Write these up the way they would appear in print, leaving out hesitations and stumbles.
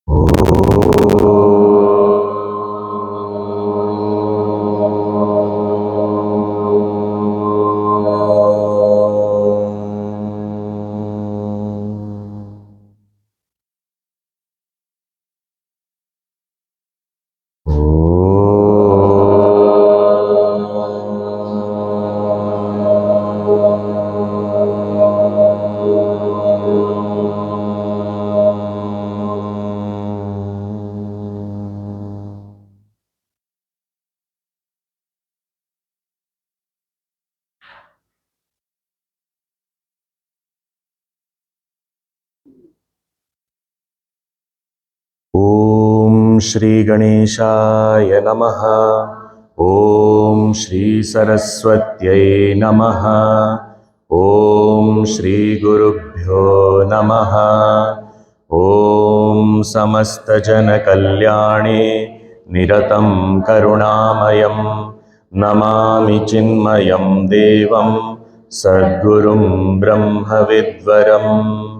Om Shri Ganeshaya Namaha. Om Shri Saraswatyai Namaha. Om Shri Gurubhyo Namaha. Om Samasta Jana Kalyane Niratam Karunamayam Namami Chinmayam Devam Sadgurum Brahma Vidvaram.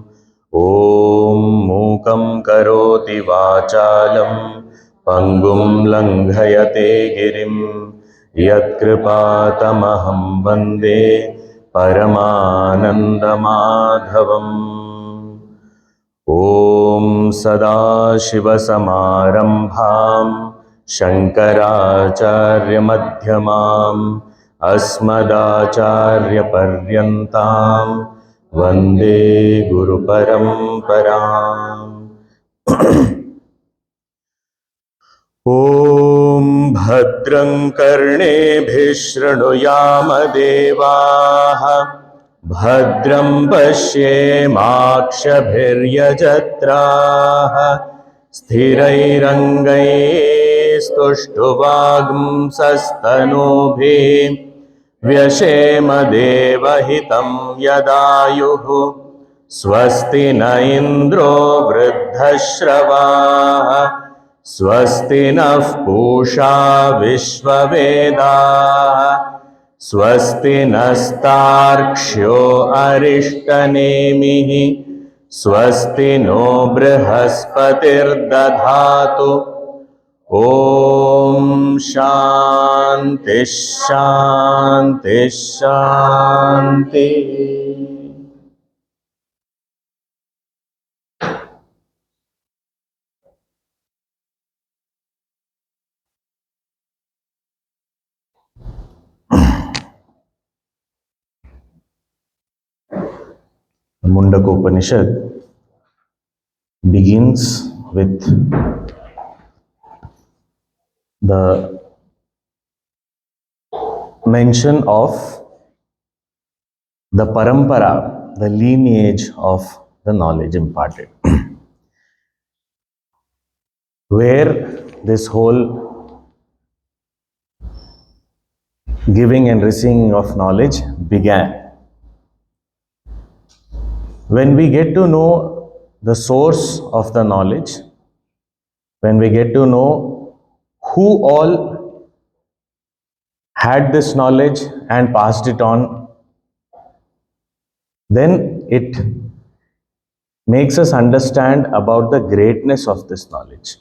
Om Mukam Karoti Vachalam Pangum Langhayate Girim Yat Kripatamaham Vande Paramananda Madhavam. Om Sadashiva Samarambham Shankaracharya Madhyamam Asmadacharya Paryantam Vande Guru Paramparam. Om Bhadram Karnebhih Shrunuyama Devaah Bhadram Pashyemakshabhiryajatraah Sthirairangaistuštuvagm sastanubhi Vyashema Devahitam Yadayuhu Swasti na Indro Vruddhashravah Swasti nः Pusha Vishvavedah Swasti nastarkshyo Arishtanemihi Swasti no Brihaspatirdadhatu Om Shanti Shanti Shanti. The Mundakopanishad begins with the mention of the parampara, the lineage of the knowledge imparted, where this whole giving and receiving of knowledge began. When we get to know the source of the knowledge, when we get to know who all had this knowledge and passed it on, then it makes us understand about the greatness of this knowledge.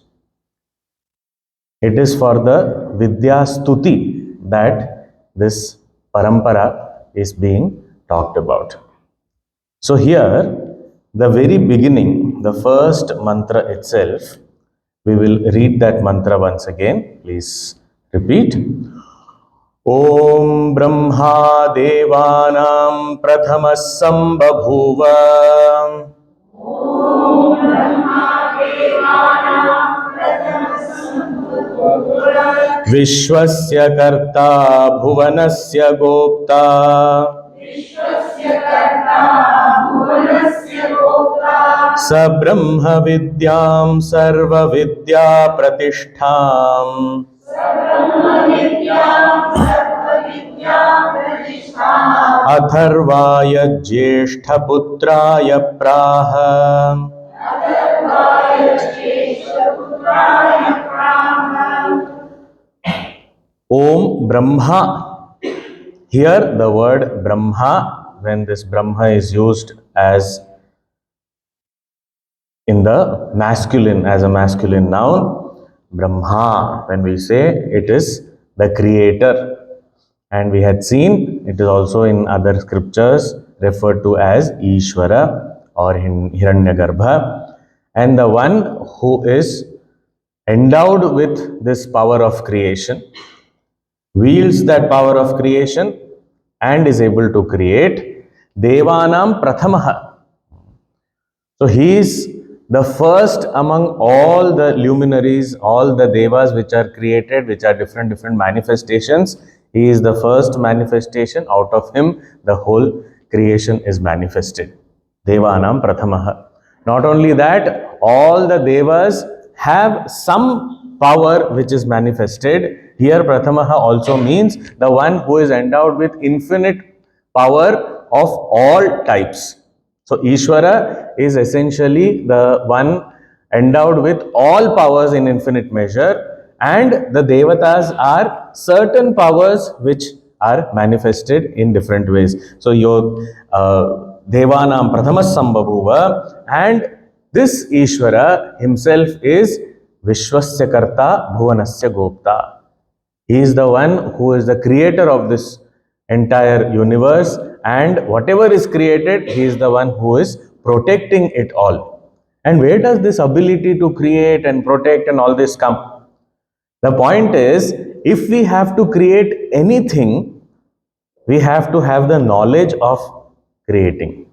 It is for the Vidya Stuti that this parampara is being talked about. So here, the very beginning, the first mantra itself, we will read that mantra once again. Please repeat. Om Brahma Devanam Prathamas Sambhabhuva Vishwasya Karta Bhuvanasya Gopta Sa Brahma Vidyam Sarva Vidya Pratishtham Atharvaya Jyeshtha Putraya Praha. Om Brahma. Here the word Brahma, when this Brahma is used as in the masculine, as a masculine noun, Brahma, when we say it is the creator. And we had seen it is also in other scriptures referred to as Ishvara or Hiranyagarbha. And the one who is endowed with this power of creation, wields that power of creation and is able to create, Devanam Prathamaha. So he is the first among all the luminaries, all the devas which are created, which are different manifestations. He is the first manifestation. Out of him, the whole creation is manifested. Devanam Prathamaha. Not only that, all the devas have some power which is manifested. Here, Prathamaha also means the one who is endowed with infinite power of all types. So Ishvara is essentially the one endowed with all powers in infinite measure, and the Devatas are certain powers which are manifested in different ways. So your Devanam Prathamas Sambhavuva, and this Ishvara himself is Vishwasya Karta Bhuvanasya Gopta. He is the one who is the creator of this entire universe, and whatever is created, he is the one who is protecting it all. And where does this ability to create and protect and all this come? The point is, if we have to create anything, we have to have the knowledge of creating.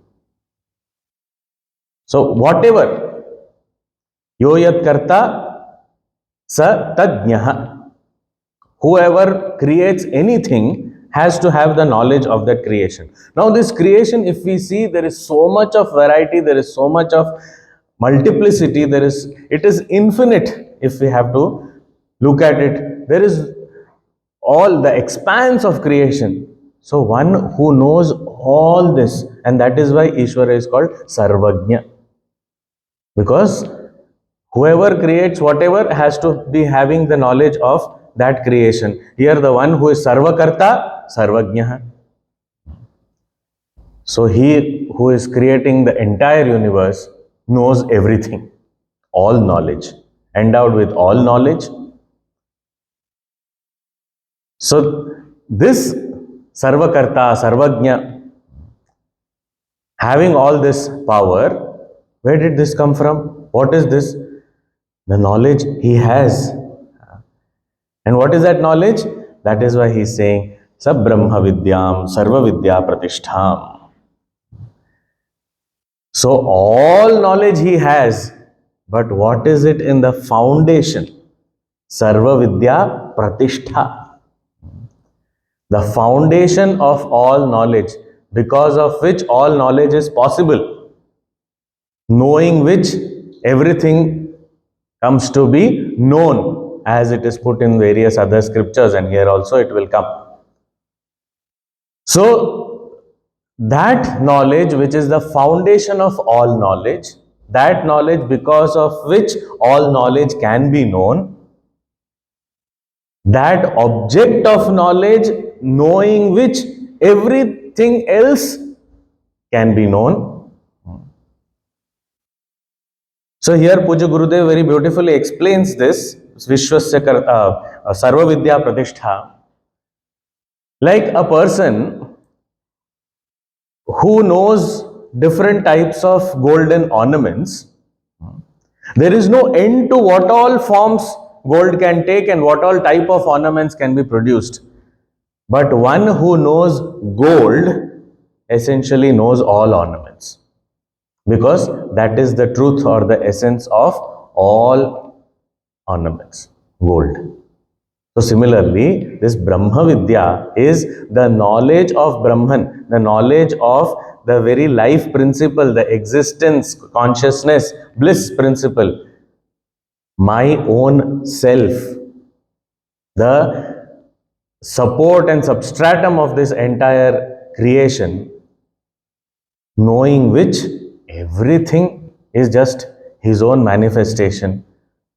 So whatever, yoyat karta sa tadnyaha. Whoever creates anything has to have the knowledge of that creation. Now this creation, if we see, there is so much of variety, there is so much of multiplicity, it is infinite if we have to look at it. There is all the expanse of creation. So one who knows all this, and that is why Ishvara is called Sarvajna. Because whoever creates whatever has to be having the knowledge of that creation. Here the one who is Sarvakarta, Sarvajnaha. So he who is creating the entire universe knows everything, all knowledge, endowed with all knowledge. So this Sarvakarta, Sarvajna, having all this power, where did this come from? What is this? The knowledge he has. And what is that knowledge? That is why he is saying, Sab Brahma Vidyam Sarva Vidya Pratishtham. So all knowledge he has, but what is it in the foundation? Sarva Vidya Pratishtha. The foundation of all knowledge, because of which all knowledge is possible, knowing which everything comes to be known, as it is put in various other scriptures, and here also it will come. So that knowledge, which is the foundation of all knowledge, that knowledge because of which all knowledge can be known, that object of knowledge knowing which everything else can be known. So here Puja Gurudev very beautifully explains this, Vishwasya Sarva Vidya Pratishtha. Like a person who knows different types of golden ornaments, there is no end to what all forms gold can take and what all type of ornaments can be produced. But one who knows gold essentially knows all ornaments, because that is the truth or the essence of all ornaments, gold. So similarly, this Brahma Vidya is the knowledge of Brahman, the knowledge of the very life principle, the existence, consciousness, bliss principle, my own self, the support and substratum of this entire creation, knowing which everything is just his own manifestation.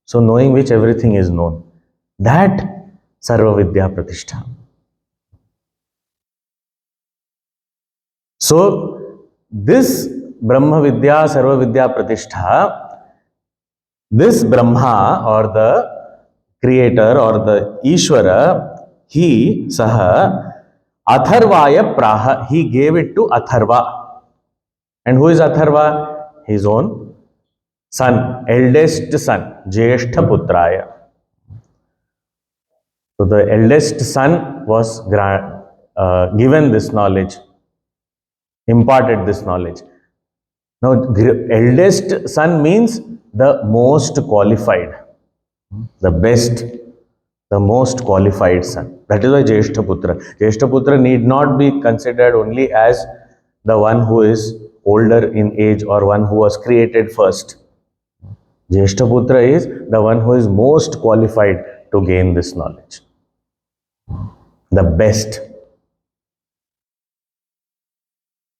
So knowing which everything is known. That Sarva Vidya Pratishtha. So this Brahma Vidya, Sarva Vidya Pratishtha This Brahma or the creator or the Ishvara, he, Saha, Atharvaya Praha, he gave it to Atharva. And who is Atharva? His own son, eldest son, Jyeshtha Putraya. So the eldest son was given this knowledge, imparted this knowledge. Now, eldest son means the most qualified, the best, the most qualified son. That is why Jyeshtha Putra. Jyeshtha Putra need not be considered only as the one who is older in age or one who was created first. Jyeshtha Putra is the one who is most qualified to gain this knowledge. The best.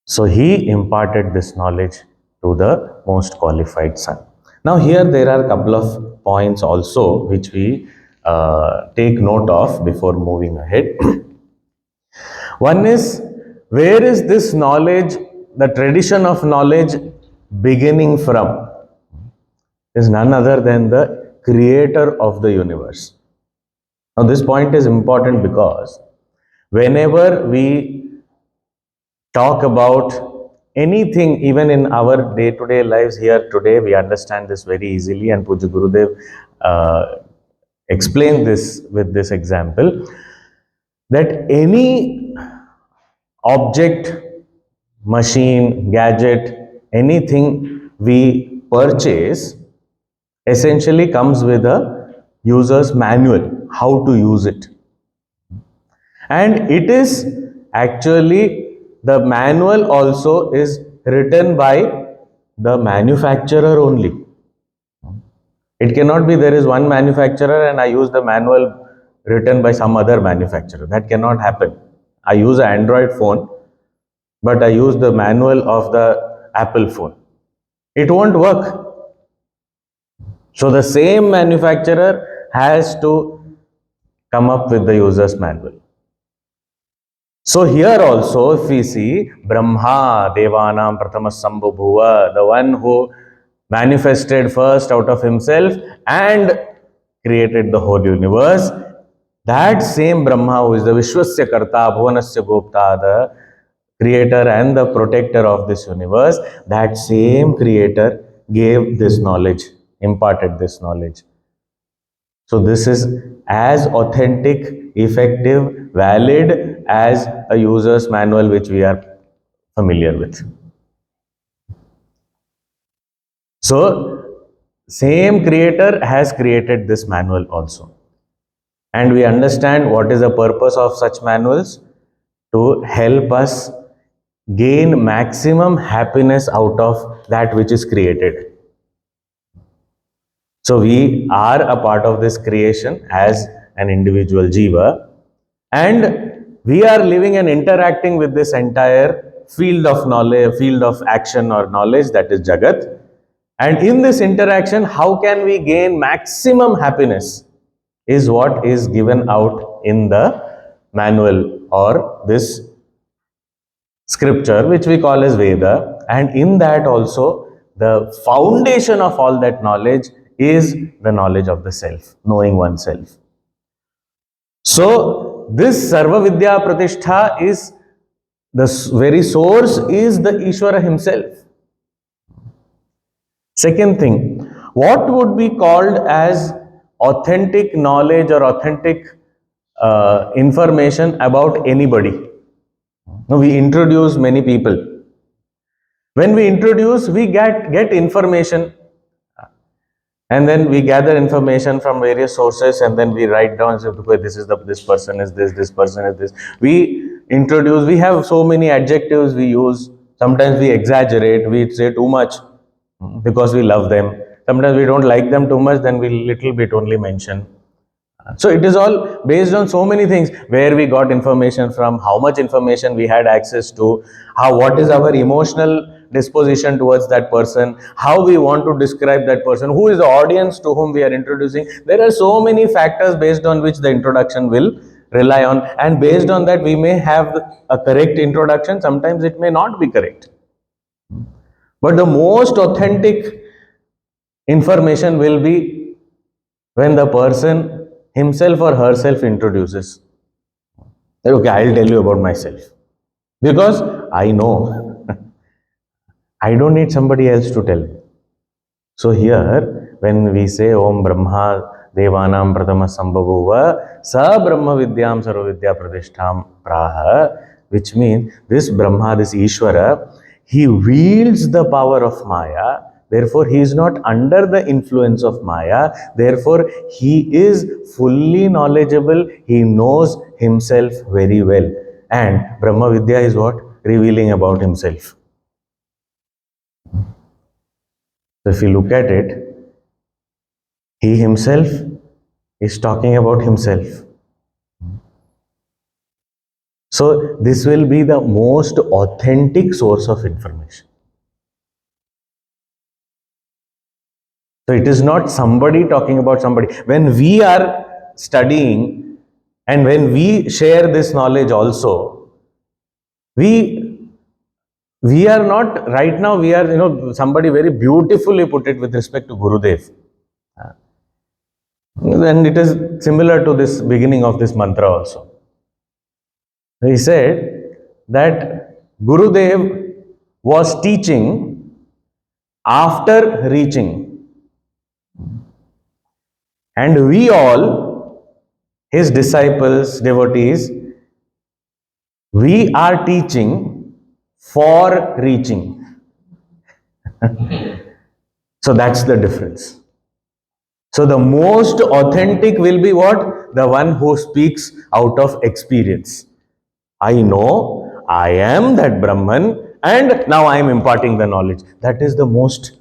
So he imparted this knowledge to the most qualified son. Now here there are a couple of points also which we take note of before moving ahead. One is, where is this knowledge, the tradition of knowledge beginning from? Is none other than the creator of the universe. Now this point is important because whenever we talk about anything, even in our day-to-day lives here today, we understand this very easily, and Puja Gurudev explained this with this example, that any object, machine, gadget, anything we purchase essentially comes with a user's manual, how to use it. And it is actually, the manual also is written by the manufacturer only. It cannot be there is one manufacturer and I use the manual written by some other manufacturer. That cannot happen. I use an Android phone, but I use the manual of the Apple phone. It won't work. So the same manufacturer has to come up with the user's manual. So here also, if we see Brahma, Devanam, Prathamas Sambhubhuva, the one who manifested first out of himself and created the whole universe, that same Brahma who is the Vishwasya Karta, Bhuvanasya Gopta, the creator and the protector of this universe, that same creator gave this knowledge, imparted this knowledge. So this is as authentic, effective, valid as a user's manual which we are familiar with. So same creator has created this manual also. And we understand what is the purpose of such manuals: to help us gain maximum happiness out of that which is created. So we are a part of this creation as an individual jiva, and we are living and interacting with this entire field of knowledge, field of action or knowledge, that is Jagat. And in this interaction, how can we gain maximum happiness is what is given out in the manual or this scripture which we call as Veda. And in that also, the foundation of all that knowledge is the knowledge of the self, knowing oneself. So this Sarva Vidya Pratishtha is, the very source is the Ishvara himself. Second thing, what would be called as authentic knowledge or authentic information about anybody? Now we introduce many people. When we introduce, we get information, and then we gather information from various sources, and then we write down, this is this person is this person is this. We introduce, we have so many adjectives we use. Sometimes we exaggerate, we say too much because we love them. Sometimes we don't like them too much, then we little bit only mention. So it is all based on so many things: where we got information from, how much information we had access to, what is our emotional disposition towards that person, how we want to describe that person, who is the audience to whom we are introducing. There are so many factors based on which the introduction will rely on, and based on that we may have a correct introduction, sometimes it may not be correct. But the most authentic Information will be when the person himself or herself introduces. Okay, I'll tell you about myself. Because I know. I don't need somebody else to tell me. So here, when we say Om Brahma Devanam Pratama Sambhavuva Sa Brahma Vidyam Sarva Vidya Pratishtham Praha, which means this Brahma, this Ishvara, he wields the power of Maya. Therefore, he is not under the influence of Maya. Therefore, he is fully knowledgeable. He knows himself very well. And Brahma Vidya is what? Revealing about himself. So if you look at it, he himself is talking about himself. So this will be the most authentic source of information. So it is not somebody talking about somebody. When we are studying and when we share this knowledge also, we are not right now, we are, somebody very beautifully put it with respect to Gurudev. And it is similar to this beginning of this mantra also. He said that Gurudev was teaching after reaching, and we all, his disciples, devotees, we are teaching for reaching. So that's the difference. So the most authentic will be what? The one who speaks out of experience. I know I am that Brahman and now I am imparting the knowledge. That is the most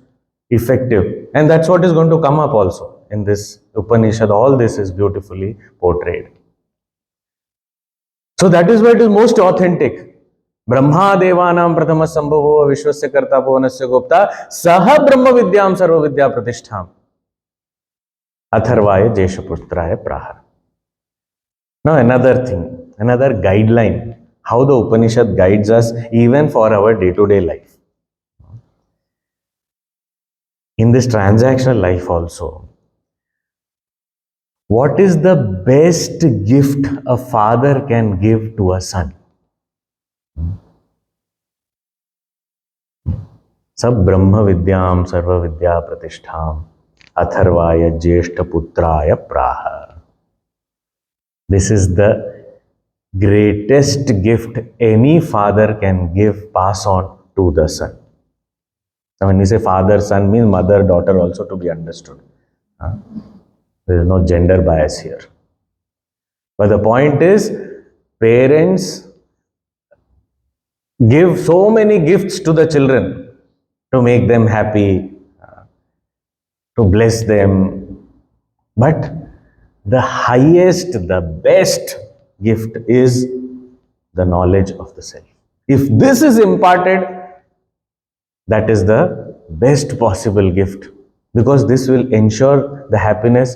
effective. And that's what is going to come up also in this Upanishad. All this is beautifully portrayed. So that is why it is most authentic. Brahma Devanam Pratama Sambhavo Vishwasya Karta Bhuvanasya Gopta Saha Brahma Vidyam Sarva Vidya Pratishtham Atharvaya Jeshaputraya Praha. Now another thing, another guideline, how the Upanishad guides us even for our day-to-day life. In this transactional life also, what is the best gift a father can give to a son? Sab Brahma Vidyam Sarva Vidya Pratishtham Atharvaya Jeshta Putraya Praha. This is the greatest gift any father can give, pass on to the son. Now when we say father, son means mother, daughter also to be understood. There is no gender bias here. But the point is, parents give so many gifts to the children to make them happy, to bless them. But the highest, the best gift is the knowledge of the self. If this is imparted, that is the best possible gift, because this will ensure the happiness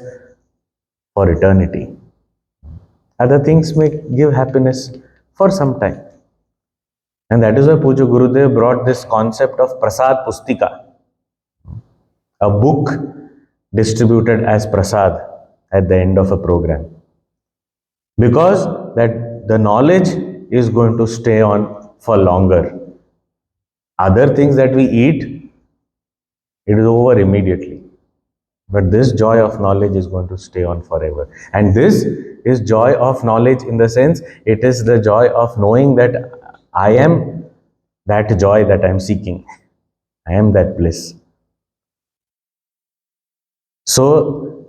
for eternity. Other things may give happiness for some time. And that is why Puja Gurudev brought this concept of Prasad Pustika, a book distributed as Prasad at the end of a program. Because that the knowledge is going to stay on for longer. Other things that we eat, it is over immediately. But this joy of knowledge is going to stay on forever. And this is joy of knowledge in the sense, it is the joy of knowing that I am that joy that I am seeking. I am that bliss. So,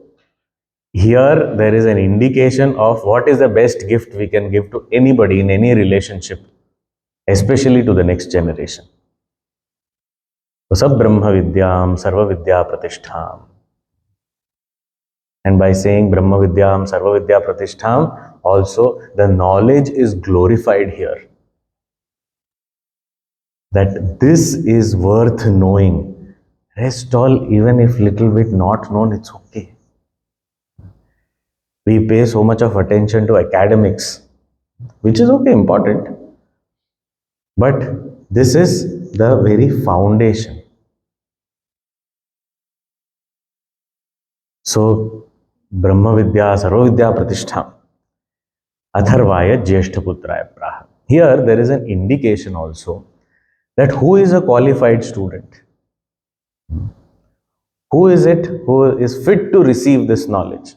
here there is an indication of what is the best gift we can give to anybody in any relationship, especially to the next generation. So, Sab Brahma Vidyam Sarva Vidya Pratishtham. And by saying Brahma Vidyam Sarva Vidya Pratishtham, also the knowledge is glorified here. That this is worth knowing. Rest all, even if little bit not known, it's okay. We pay so much of attention to academics, which is okay, important. But this is the very foundation. So, Brahma Vidya, Sarva Vidya Pratistham, Atharvaya Jyeshtaputraya Praha. Here, there is an indication also that who is a qualified student? Who is it who is fit to receive this knowledge?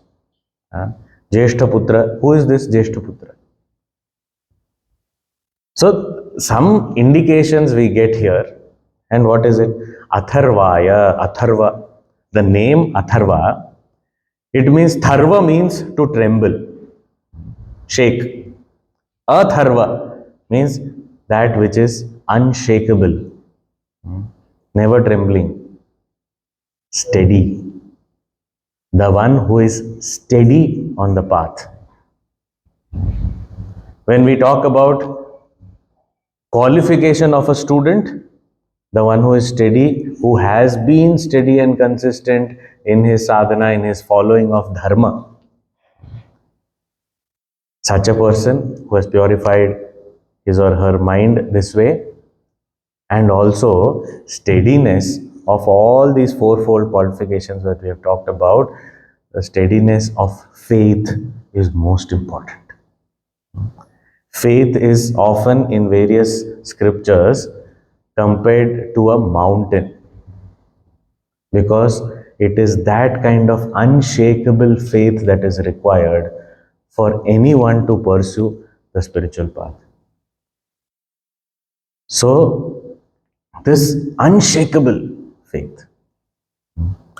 Jyeshtaputra. Who is this Jyeshtaputra? So, some indications we get here. And what is it? Atharvaya, Atharva. The name Atharva, it means Tharva means to tremble, shake. Atharva means that which is unshakable, never trembling, steady. The one who is steady on the path. When we talk about qualification of a student, the one who is steady, who has been steady and consistent in his sadhana, in his following of dharma. Such a person who has purified his or her mind this way, and also steadiness of all these fourfold qualifications that we have talked about, the steadiness of faith is most important. Faith is often in various scriptures compared to a mountain, because it is that kind of unshakable faith that is required for anyone to pursue the spiritual path. So, this unshakable faith,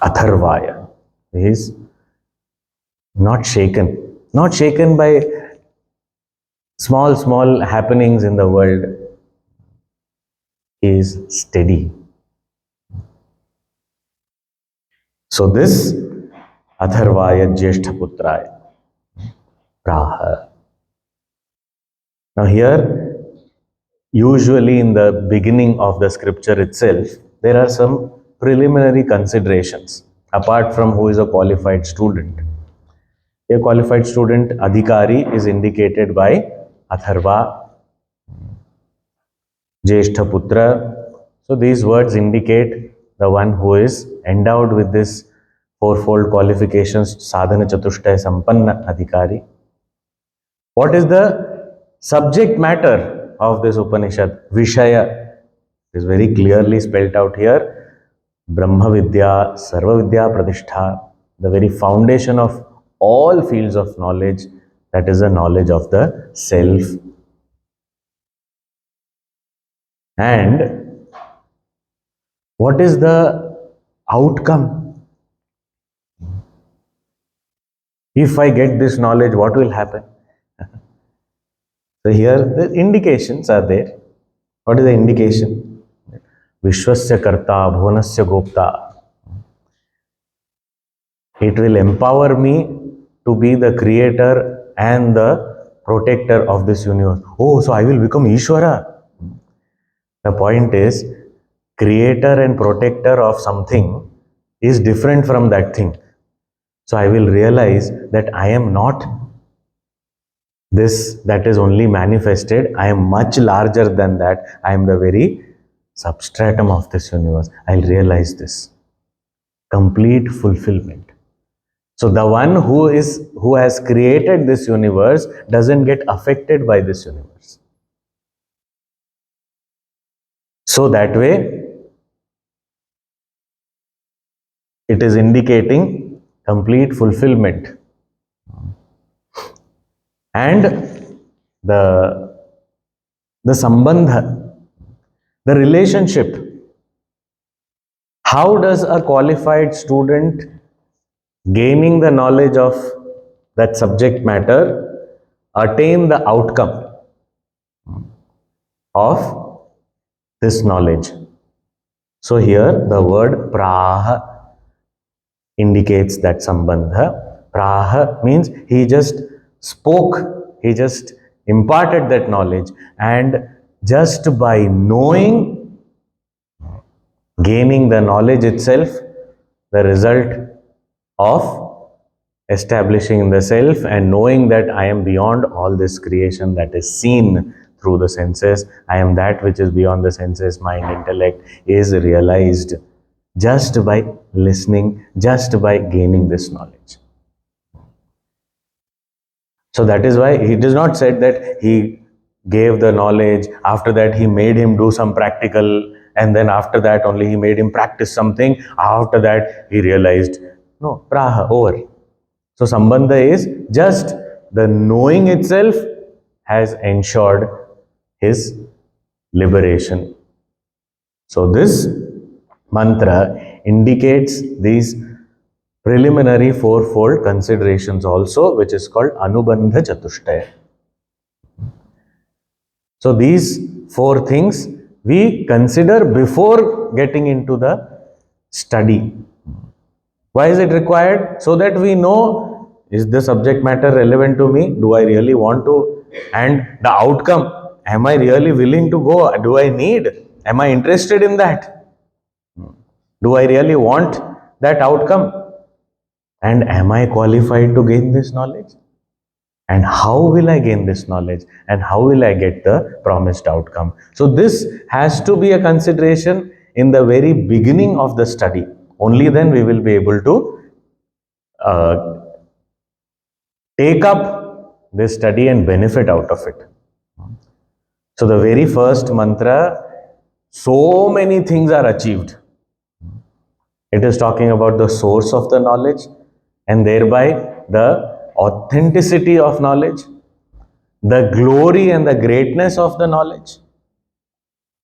Atharvaya, is not shaken by small happenings in the world, is steady. So this Atharvaya Jyeshtaputraya Praha. Now here, usually in the beginning of the scripture itself, there are some preliminary considerations apart from who is a qualified student. A qualified student, Adhikari, is indicated by Atharva, Jyeshtaputra. So these words indicate the one who is endowed with this fourfold qualifications, Sadhana Chatushtaya Sampanna Adhikari. What is the subject matter of this Upanishad? Vishaya is very clearly spelled out here. Brahma Vidya, Sarva Vidya Pratishtha, the very foundation of all fields of knowledge, that is the knowledge of the self. And what is the outcome? If I get this knowledge, what will happen? So here the indications are there. What is the indication? Vishwasya Karta, Bhuvanasya Gopta. It will empower me to be the creator and the protector of this universe. Oh, so I will become Ishvara. The point is, creator and protector of something is different from that thing. So I will realize that I am not this that is only manifested. I am much larger than that. I am the very substratum of this universe. I'll realize this. Complete fulfillment. So the one who has created this universe doesn't get affected by this universe. So that way, it is indicating complete fulfillment. And the sambandha, the relationship. How does a qualified student gaining the knowledge of that subject matter attain the outcome of this knowledge? So here the word praha indicates that sambandha. Praha means he just spoke, he just imparted that knowledge, and just by knowing, gaining the knowledge itself, the result of establishing the self and knowing that I am beyond all this creation that is seen through the senses, I am that which is beyond the senses, mind, intellect, is realized. just by listening, just by gaining this knowledge. So that is why he does not said that he gave the knowledge, after that he made him do some practical, and then after that only he made him practice something, after that he realized, no, praha, over. So Sambandha is just the knowing itself has ensured his liberation. So this mantra indicates these preliminary fourfold considerations also, which is called Anubandha Chatushtaya. So these four things we consider before getting into the study. Why is it required? So that we know, is the subject matter relevant to me? Do I really want to? And the outcome, am I really willing to go? Do I need? Am I interested in that? Do I really want that outcome? And am I qualified to gain this knowledge? And how will I gain this knowledge? And how will I get the promised outcome? So this has to be a consideration in the very beginning of the study. Only then we will be able to take up this study and benefit out of it. So the very first mantra, so many things are achieved. It is talking about the source of the knowledge and thereby the authenticity of knowledge, the glory and the greatness of the knowledge,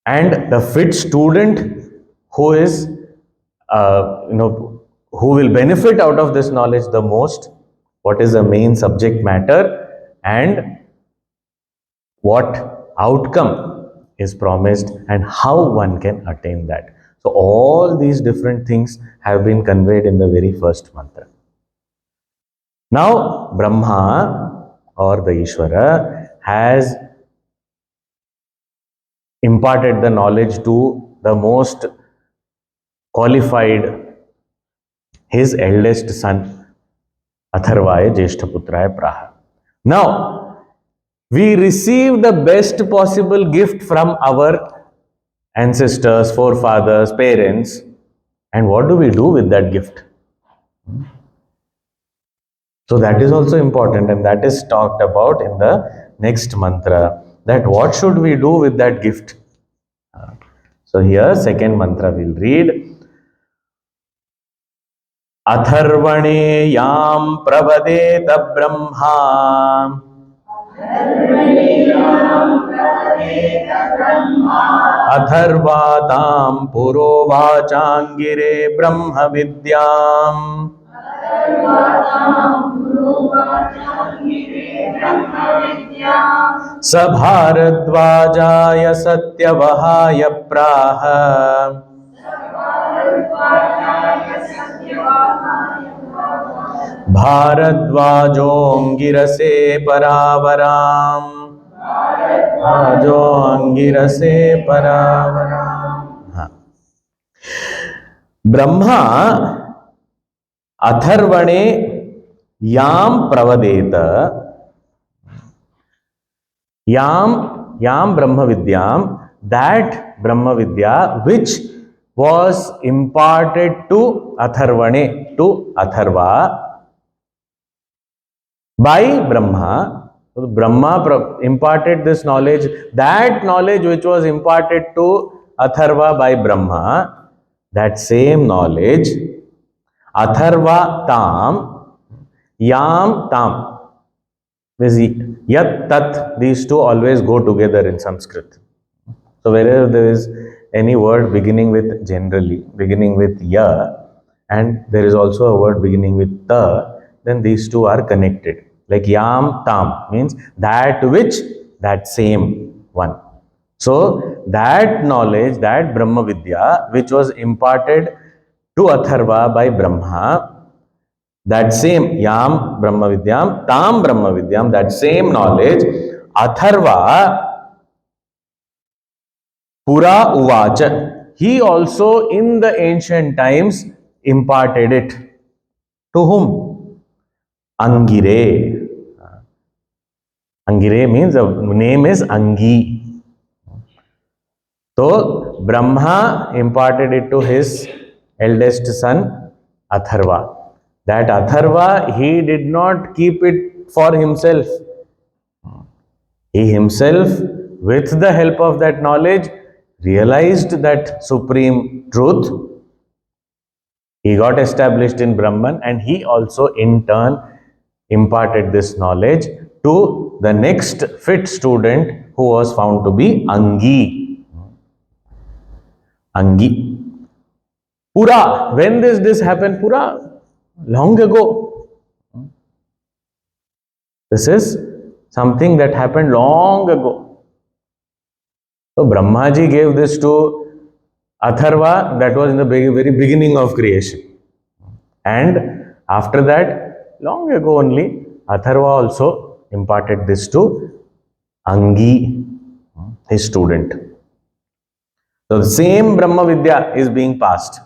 and the fit student who is, who will benefit out of this knowledge the most, what is the main subject matter, and what outcome is promised, and how one can attain that. So all these different things have been conveyed in the very first mantra. Now Brahma or the Ishvara has imparted the knowledge to the most qualified, his eldest son, Atharvaya Jeshtaputraya Praha. Now, we receive the best possible gift from our ancestors, forefathers, parents, and what do we do with that gift? So that is also important, and that is talked about in the next mantra, that what should we do with that gift? So here second mantra we'll read. अथर्वणे यां प्रवदेत ब्रह्मा अथर्वातां पुरोवाचाङ्गिरे ब्रह्म विद्याम् स भारद्वाजाय सत्यवहाय प्राह भारद्वाजोऽङ्गिरसे परावराम् भारद्वाजोऽङ्गिरसे परावराम्. ब्रह्मा अथर्वणे याम प्रवदेत, याम ब्रह्म विद्याम, that Brahma Vidya which was imparted to Atharvane, to Atharva by Brahma. So Brahma imparted this knowledge, that knowledge which was imparted to Atharva by Brahma, that same knowledge, Atharva tam, yam tam, is yat tat, these two always go together in Sanskrit. So wherever there is any word beginning with, generally beginning with ya, and there is also a word beginning with ta, then these two are connected. Like yam tam means that which, that same one. So that knowledge, that Brahma Vidya which was imparted to Atharva by Brahma, that same yam Brahma Vidyam, tam Brahma Vidyam, that same knowledge, Atharva Pura Uvacha, he also in the ancient times imparted it. To whom? Angire. Angire means the name is Angi. So Brahma imparted it to his eldest son Atharva. That Atharva, he did not keep it for himself. He himself, with the help of that knowledge, realized that supreme truth. He got established in Brahman, and he also in turn imparted this knowledge to the next fit student, who was found to be Angi. Angi. Pura, when this happened? Pura, long ago. This is something that happened long ago. So Brahmaji gave this to Atharva, that was in the very beginning of creation. And after that, long ago only, Atharva also imparted this to Angi, his student. So the same Brahma Vidya is being passed.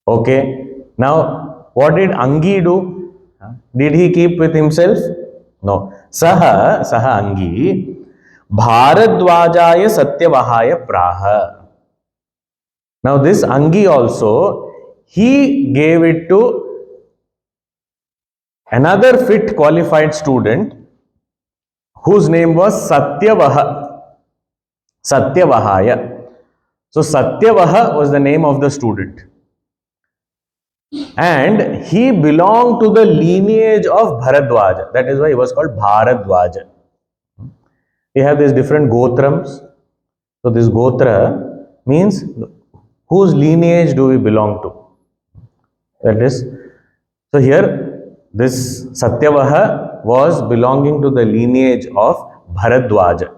Okay. Now, what did Angi do? Did he keep with himself? No. Saha Angi Bharadwajaya Satyavahaya Praha. Now this Angi also, he gave it to another fit qualified student whose name was Satyavaha. Satyavahaya. So Satyavaha was the name of the student. And he belonged to the lineage of Bharadwaja. That is why he was called Bharadwaja. We have these different gotrams. So this gotra means whose lineage do we belong to? That is, so here this Satyavaha was belonging to the lineage of Bharadwaja.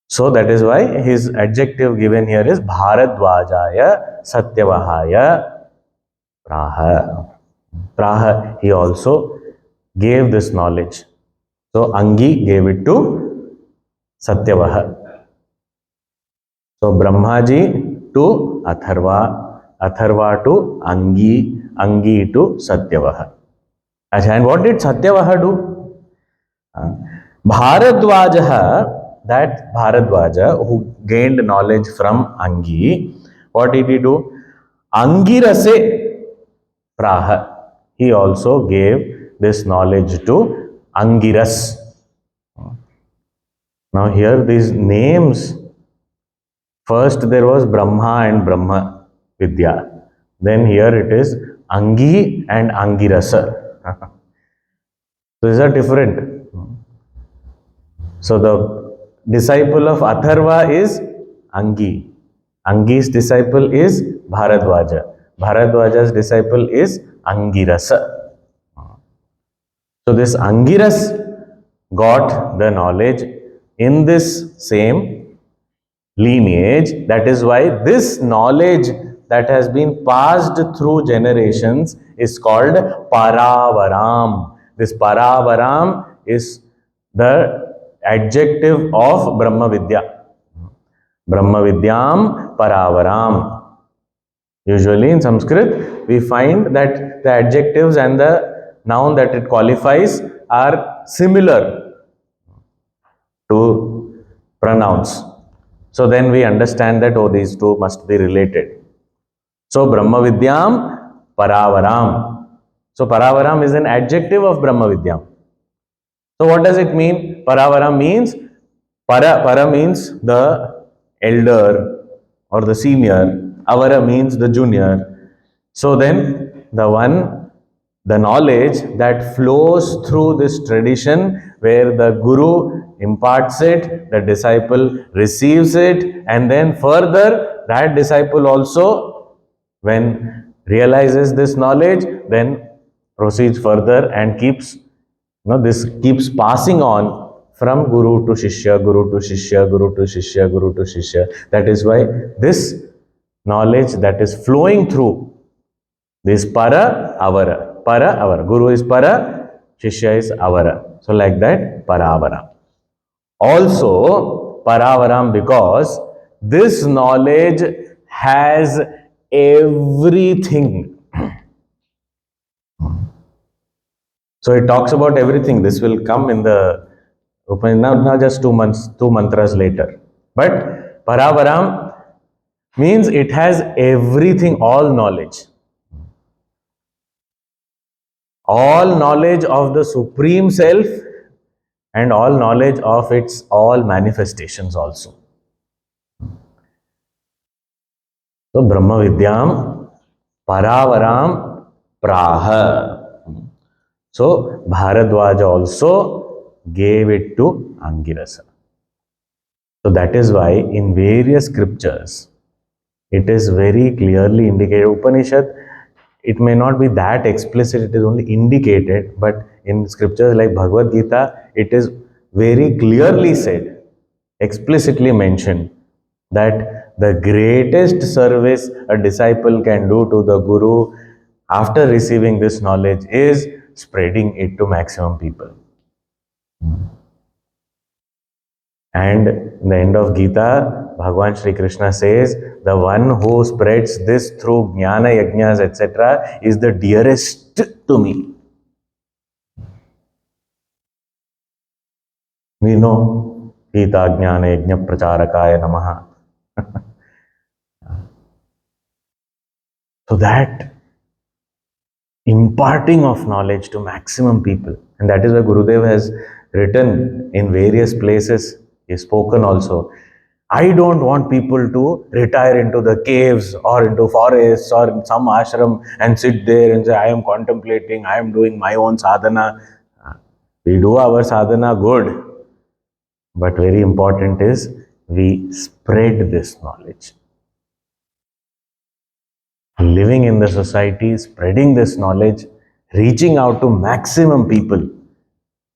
So that is why his adjective given here is Bharadwajaya Satyavahaya Praha. Praha, he also gave this knowledge. So Angi gave it to Satyavaha. So Brahmaji to Atharva, Atharva to Angi, Angi to Satyavaha. And what did Satyavaha do? Bharadwaja, that Bharadwaja who gained knowledge from Angi, what did he do? Angirase Praha. He also gave this knowledge to Angiras. Now here these names, first there was Brahma and Brahma Vidya. Then here it is Angi and Angirasa. These are different. So the disciple of Atharva is Angi. Angi's disciple is Bharadwaja. Bharadwaja's disciple is Angirasa. So this Angiras got the knowledge in this same lineage. That is why this knowledge that has been passed through generations is called Paravaram. This Paravaram is the adjective of Brahma Vidya. Brahma Vidyam Paravaram. Usually in Sanskrit, we find that the adjectives and the noun that it qualifies are similar to pronouns. So then we understand that, oh, these two must be related. So Brahma Vidyam Paravaram. So Paravaram is an adjective of Brahma Vidyam. So what does it mean? Paravaram means, para means the elder or the senior. Avara means the junior. So then the knowledge that flows through this tradition where the guru imparts it, the disciple receives it, and then further that disciple also, when realizes this knowledge, then proceeds further and keeps, this keeps passing on from guru to shishya, guru to shishya, guru to shishya, guru to shishya. That is why this knowledge that is flowing through this para, avara. Para, avara. Guru is para, shishya is avara. So like that, paravara. Also, paravaram because this knowledge has everything. So it talks about everything. This will come in the Upanishad, now just 2 mantras later. But paravaram, Means it has everything, all knowledge of the Supreme Self and all knowledge of its all manifestations also. So Brahma Vidyam Paravaram Praha. So Bharadwaja also gave it to Angirasa. So that is why in various scriptures it is very clearly indicated. Upanishad, it may not be that explicit, it is only indicated, but in scriptures like Bhagavad Gita, it is very clearly said, explicitly mentioned, that the greatest service a disciple can do to the Guru after receiving this knowledge is spreading it to maximum people. And in the end of Gita, Bhagavan Sri Krishna says, the one who spreads this through jnana yajnas, etc., is the dearest to me. We know Gita Jnana Yajna Pracharakaya Namaha. So that imparting of knowledge to maximum people, and that is why Gurudev has written in various places, he has spoken also. I don't want people to retire into the caves or into forests or in some ashram and sit there and say, I am contemplating, I am doing my own sadhana. We do our sadhana good, but very important is we spread this knowledge. Living in the society, spreading this knowledge, reaching out to maximum people.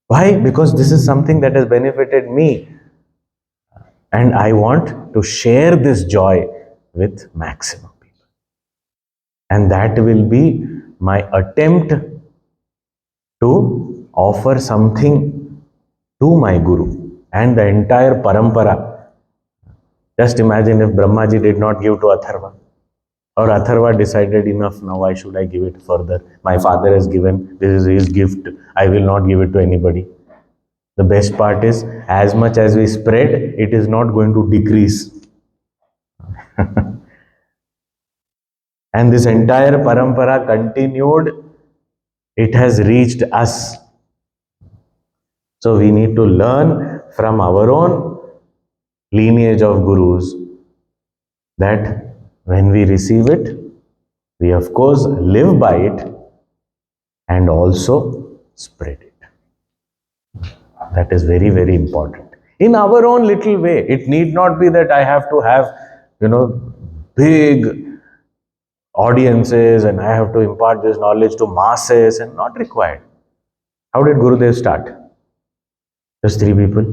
Why? Because this is something that has benefited me. And I want to share this joy with maximum people. And that will be my attempt to offer something to my Guru and the entire parampara. Just imagine if Brahmaji did not give to Atharva. Or Atharva decided, enough now, why should I give it further? My father has given, this is his gift, I will not give it to anybody. The best part is, as much as we spread, it is not going to decrease. And this entire parampara continued, it has reached us. So we need to learn from our own lineage of gurus that when we receive it, we of course live by it and also spread it. That is very, very important. In our own little way, it need not be that I have to have, big audiences and I have to impart this knowledge to masses, and not required. How did Gurudev start? Just 3 people,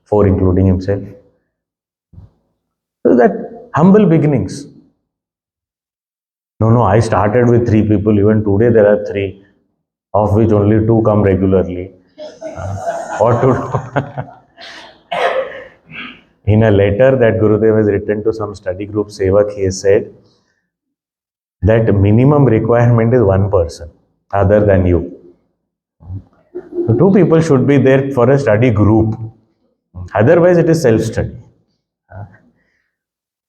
4 including himself. So that humble beginnings. No, I started with 3 people. Even today there are 3, of which only 2 come regularly. What to do? In a letter that Gurudev has written to some study group Sevak, he has said that minimum requirement is 1 person other than you. So 2 people should be there for a study group. Otherwise, it is self-study.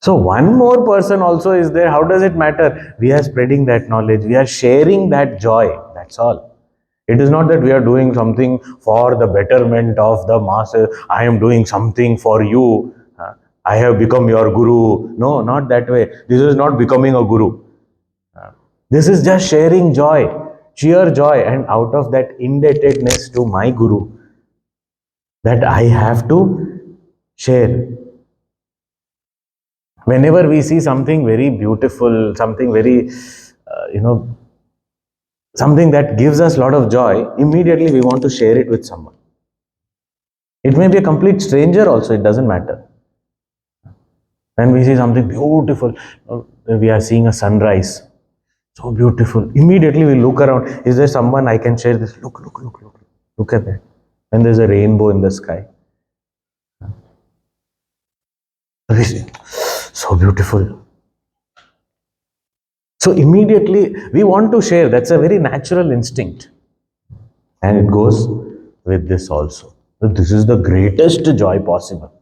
So one more person also is there. How does it matter? We are spreading that knowledge. We are sharing that joy. That's all. It is not that we are doing something for the betterment of the masses. I am doing something for you. I have become your guru. No, not that way. This is not becoming a guru. This is just sharing joy, sheer joy. And out of that indebtedness to my guru, that I have to share. Whenever we see something very beautiful, something very, something that gives us a lot of joy, immediately we want to share it with someone. It may be a complete stranger also, it doesn't matter. When we see something beautiful, we are seeing a sunrise, so beautiful, immediately we look around, is there someone I can share this? Look at that. And there's a rainbow in the sky. We see, so beautiful. So immediately we want to share. That's a very natural instinct. And it goes with this also. So this is the greatest joy possible.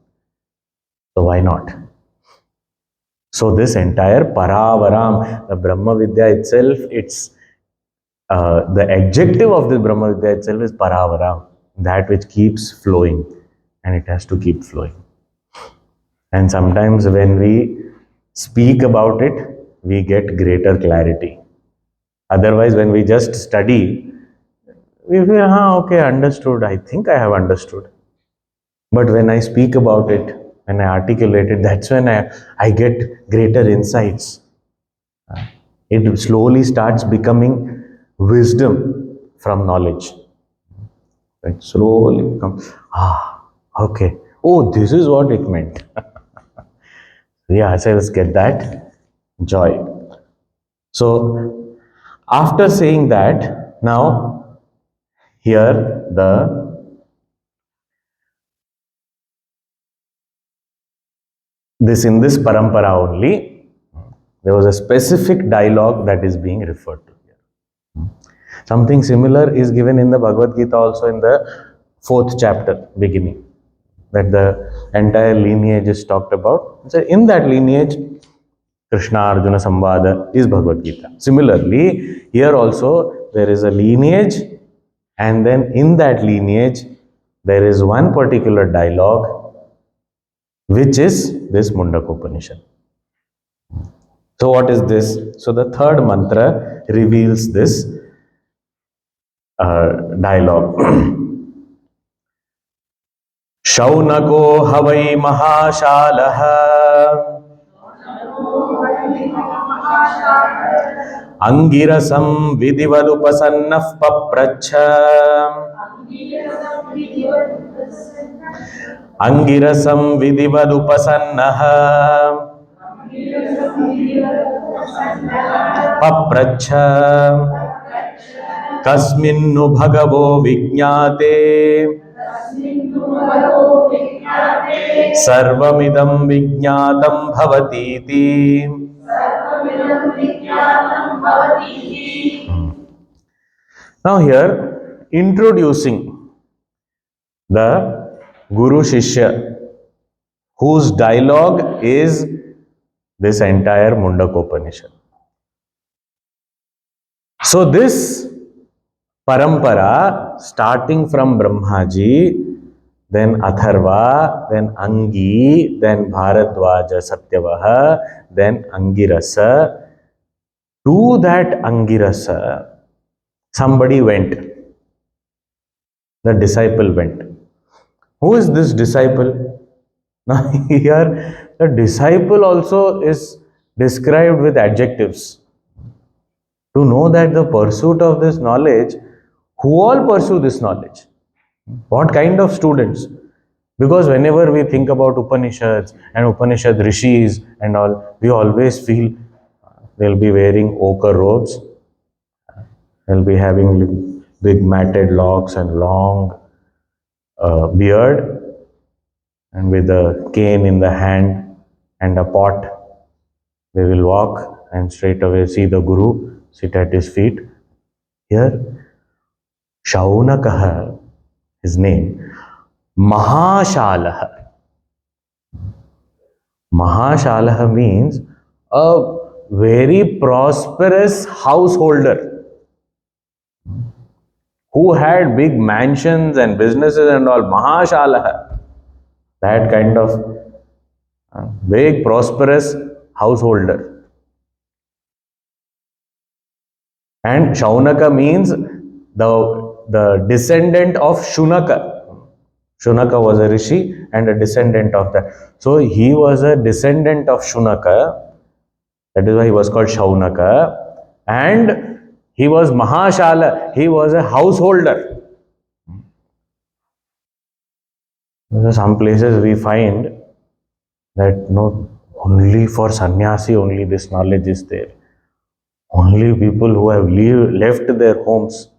So why not? So this entire Paravaram, the Brahma Vidya itself, it's the adjective of this Brahma Vidya itself is Paravaram, that which keeps flowing, and it has to keep flowing. And sometimes when we speak about it, we get greater clarity. Otherwise, when we just study, we feel, okay, understood. I think I have understood. But when I speak about it, when I articulate it, that's when I get greater insights. It slowly starts becoming wisdom from knowledge. It slowly becomes, okay. Oh, this is what it meant. Yeah, so let's get that joy. So, after saying that, now here in this parampara only, there was a specific dialogue that is being referred to here. Something similar is given in the Bhagavad Gita also in the 4th chapter beginning, that the entire lineage is talked about. So in that lineage, Krishna Arjuna Samvada is Bhagavad Gita. Similarly, here also there is a lineage, and then in that lineage there is one particular dialogue which is this Mundakopanishad. So what is this? So the third mantra reveals this dialogue. Shaunako havai mahashalah Angirasam vidivadupasannah papracha Angirasam vidivadupasannah papracha Kasminnu bhagavo vignate Sarvamidam vignatam bhavatiti. Now here, introducing the Guru Shishya, whose dialogue is this entire Mundakopanishad. So this parampara, starting from Brahmaji, then Atharva, then Angi, then Bharadwaja Satyavaha, then Angirasa. To that Angirasa, somebody went. The disciple went. Who is this disciple? Now here, the disciple also is described with adjectives. To know that the pursuit of this knowledge, who all pursue this knowledge? What kind of students? Because whenever we think about Upanishads and Upanishad rishis and all, we always feel they'll be wearing ochre robes, they'll be having big matted locks and long beard, and with a cane in the hand and a pot, they will walk and straight away see the Guru sit at his feet. Here, Shaunaka, his name, Mahashalah. Mahashalah means a very prosperous householder who had big mansions and businesses and all. Mahashalah, that kind of big prosperous householder. And Shaunaka means the descendant of Shunaka. Shunaka was a rishi and a descendant of that. So he was a descendant of Shunaka. That is why he was called Shaunaka. And he was Mahashala. He was a householder. Some places we find that no, only for sannyasi only this knowledge is there. Only people who have left their homes.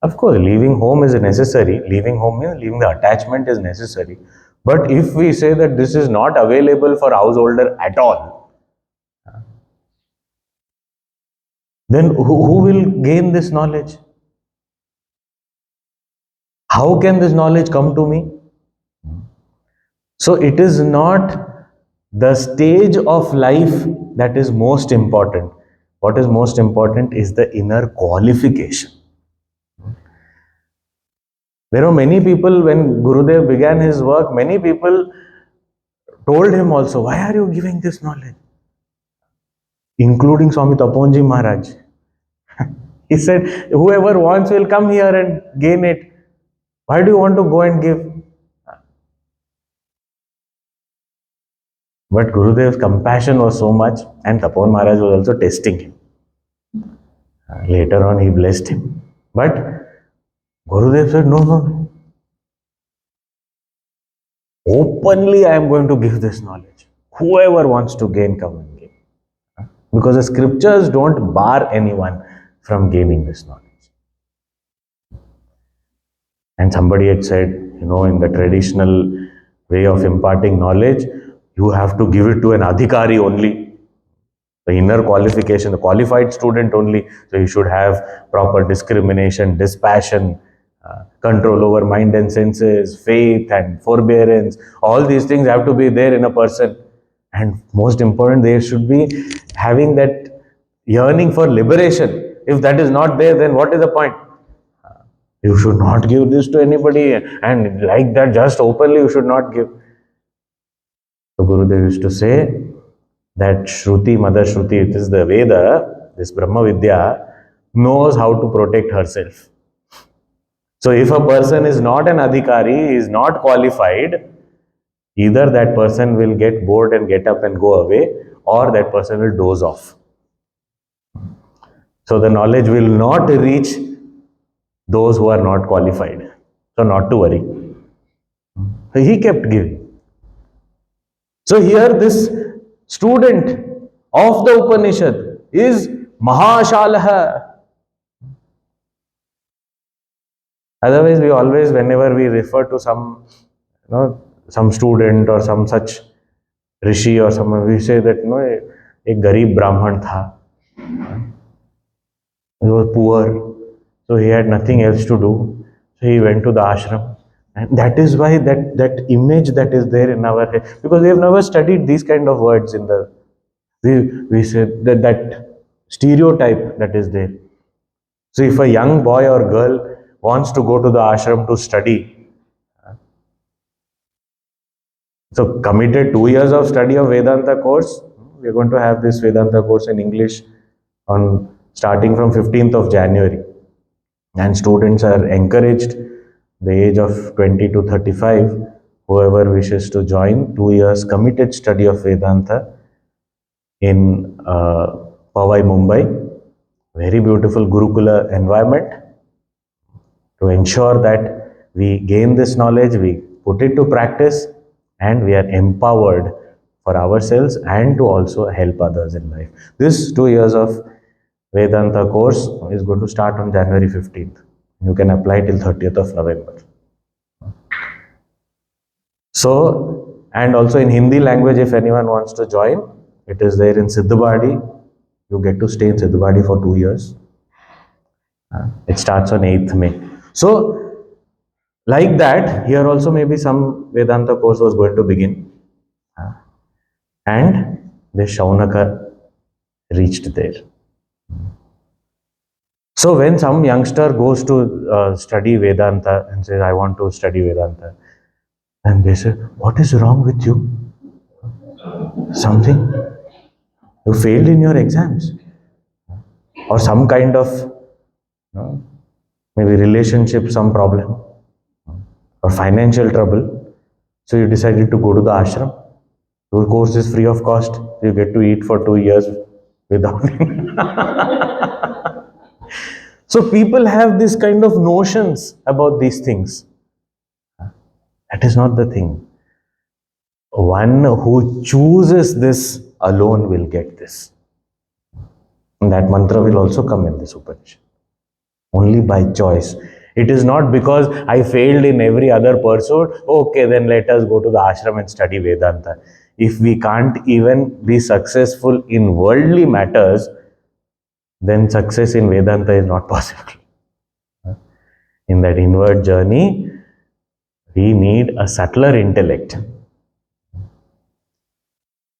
Of course, leaving home is necessary. Leaving home means leaving the attachment is necessary. But if we say that this is not available for householder at all, then who will gain this knowledge? How can this knowledge come to me? So it is not the stage of life that is most important. What is most important is the inner qualification. There are many people, when Gurudev began his work, many people told him also, why are you giving this knowledge? Including Swami Taponji Maharaj. He said, whoever wants will come here and gain it. Why do you want to go and give? But Gurudev's compassion was so much, and Tapon Maharaj was also testing him. Later on, he blessed him. But Gurudev said, no, no, no. Openly, I am going to give this knowledge. Whoever wants to gain, come and gain. Because the scriptures don't bar anyone from gaining this knowledge. And somebody had said, in the traditional way of imparting knowledge, you have to give it to an adhikari only. The inner qualification, the qualified student only. So you should have proper discrimination, dispassion, control over mind and senses, faith and forbearance. All these things have to be there in a person. And most important, they should be having that yearning for liberation. If that is not there, then what is the point? You should not give this to anybody, and like that, just openly, you should not give. So Gurudev used to say that Shruti, Mother Shruti, it is the Veda, this Brahma Vidya, knows how to protect herself. So if a person is not an adhikari, is not qualified, either that person will get bored and get up and go away, or that person will doze off. So the knowledge will not reach those who are not qualified. So not to worry. So he kept giving. So here this student of the Upanishad is Mahashalaha. Otherwise, we always, whenever we refer to some, some student or some such rishi or someone, we say that, a garib Brahman tha. He was poor, so he had nothing else to do. So he went to the ashram. And that is why that image that is there in our head, because we have never studied these kind of words in the, we say that stereotype that is there. So if a young boy or girl wants to go to the ashram to study, so committed 2 years of study of Vedanta course, we are going to have this Vedanta course in English on starting from 15th of January. And students are encouraged, the age of 20 to 35, whoever wishes to join, 2 years committed study of Vedanta in Powai, Mumbai. Very beautiful Gurukula environment to ensure that we gain this knowledge, we put it to practice, and we are empowered for ourselves and to also help others in life. This 2 years of Vedanta course is going to start on January 15th. You can apply till 30th of November. So, and also in Hindi language, if anyone wants to join, it is there in Siddhabadi. You get to stay in Siddhabadi for 2 years. It starts on 8th May. So, like that, here also maybe some Vedanta course was going to begin. And the Shaunaka reached there. So when some youngster goes to study Vedanta and says, I want to study Vedanta, and they say, what is wrong with you? Something? You failed in your exams? Or some kind of, maybe relationship, some problem? Or financial trouble? So you decided to go to the ashram. Your course is free of cost. You get to eat for 2 years without. So people have this kind of notions about these things. That is not the thing. One who chooses this alone will get this. And that mantra will also come in this Upanishad. Only by choice. It is not because I failed in every other pursuit, okay, then let us go to the ashram and study Vedanta. If we can't even be successful in worldly matters, then success in Vedanta is not possible. In that inward journey, we need a subtler intellect.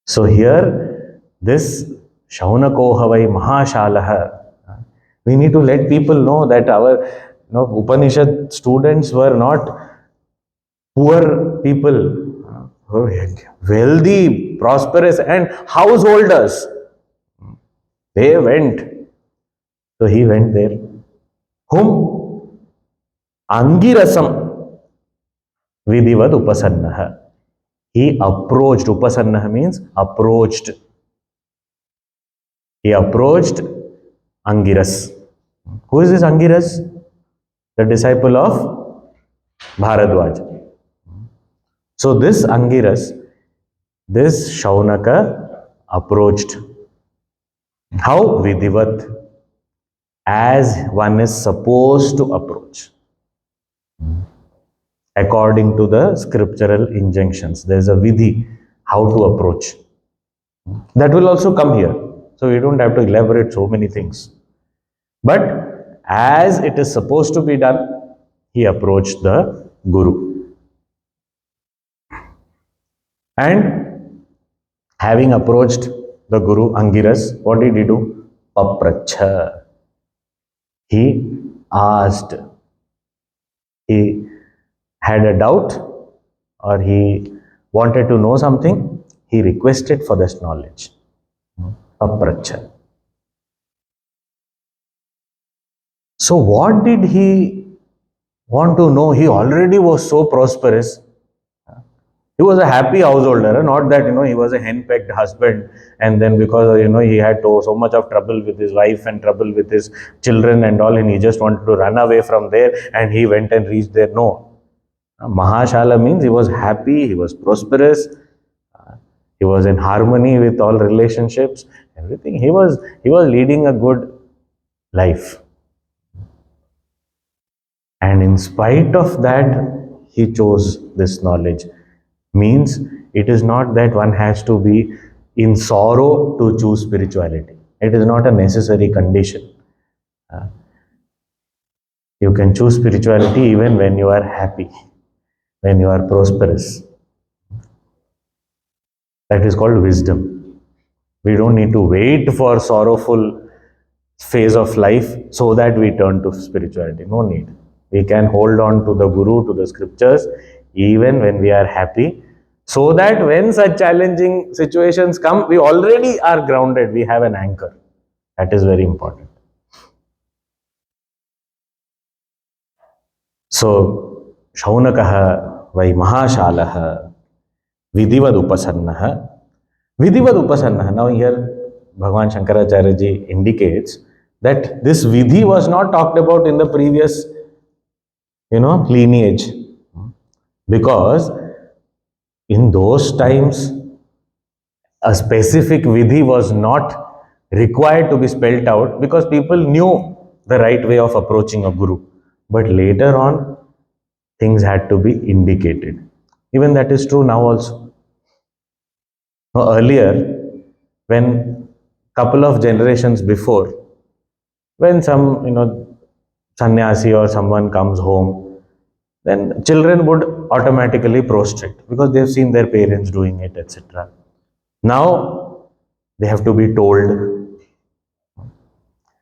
So here, this Shaunakohavai Mahashalaha, we need to let people know that our Upanishad students were not poor people, wealthy, prosperous, and householders. They went. So he went there. Whom? Angirasam Vidivad Upasannaha. He approached. Upasannaha means approached. He approached Angiras. Who is this Angiras? The disciple of Bharadwaj. So this Angiras, this Shaunaka approached. How? Vidivat. As one is supposed to approach. According to the scriptural injunctions. There is a vidhi, how to approach. That will also come here. So we don't have to elaborate so many things. But as it is supposed to be done, he approached the Guru. And having approached the Guru Angiras, what did he do? Papracha. He asked. He had a doubt or he wanted to know something. He requested for this knowledge. Papracha. So what did he want to know? He already was so prosperous. He was a happy householder, not that he was a henpecked husband, and then because he had so much of trouble with his wife and trouble with his children and all, and he just wanted to run away from there, and he went and reached there. No, Mahashala means he was happy, he was prosperous, he was in harmony with all relationships, everything. He was leading a good life. And in spite of that, he chose this knowledge. Means it is not that one has to be in sorrow to choose spirituality. It is not a necessary condition. You can choose spirituality even when you are happy, when you are prosperous. That is called wisdom. We don't need to wait for sorrowful phase of life so that we turn to spirituality. No need. We can hold on to the Guru, to the scriptures, even when we are happy, so that when such challenging situations come, we already are grounded. We have an anchor. That is very important. So, Shaunakaha vai Mahashalaha Vidivad Upasannaha. Vidivad Upasannaha. Now here Bhagavan Shankaracharya ji indicates that this Vidhi was not talked about in the previous lineage, because in those times a specific vidhi was not required to be spelt out, because people knew the right way of approaching a guru, but later on things had to be indicated. Even that is true now also. Now, earlier, when couple of generations before, when some sannyasi or someone comes home, then children would automatically prostrate because they have seen their parents doing it, etc. Now they have to be told.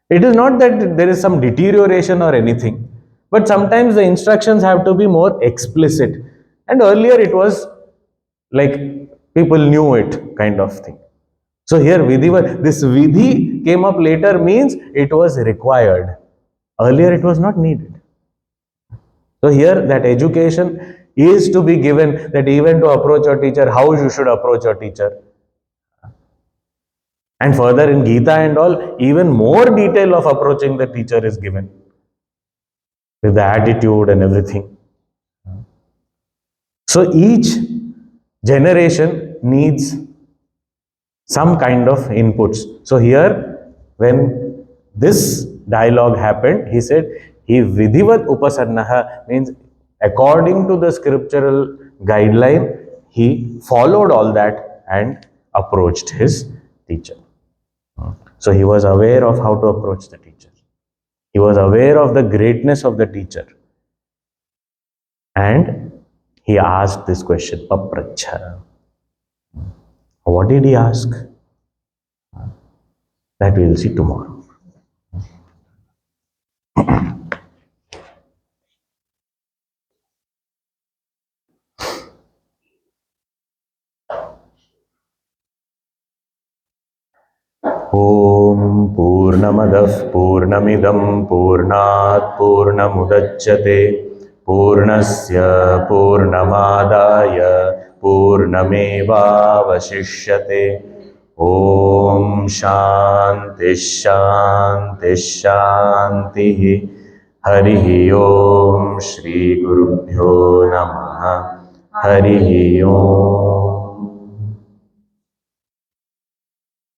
It is not that there is some deterioration or anything, but sometimes the instructions have to be more explicit. And earlier it was like people knew it, kind of thing. So here this vidhi came up later, means it was required. Earlier it was not needed. So here that education is to be given, that even to approach your teacher, how you should approach your teacher. And further in Gita and all, even more detail of approaching the teacher is given, with the attitude and everything. So each generation needs some kind of inputs. So here, when this dialogue happened, he said, he vidhivat upasannaha, means according to the scriptural guideline, he followed all that and approached his teacher. So he was aware of how to approach the teacher. He was aware of the greatness of the teacher. And he asked this question, Papracha. What did he ask? That we will see tomorrow. Om Purnamadah Purnamidam Purnat Purnamudachyate Purnasya Purnamadaya Purnameva Vashishyate. Om Shanti Shanti Shanti. Harihi Om Shri Gurubhyo Namaha. Harihi Om.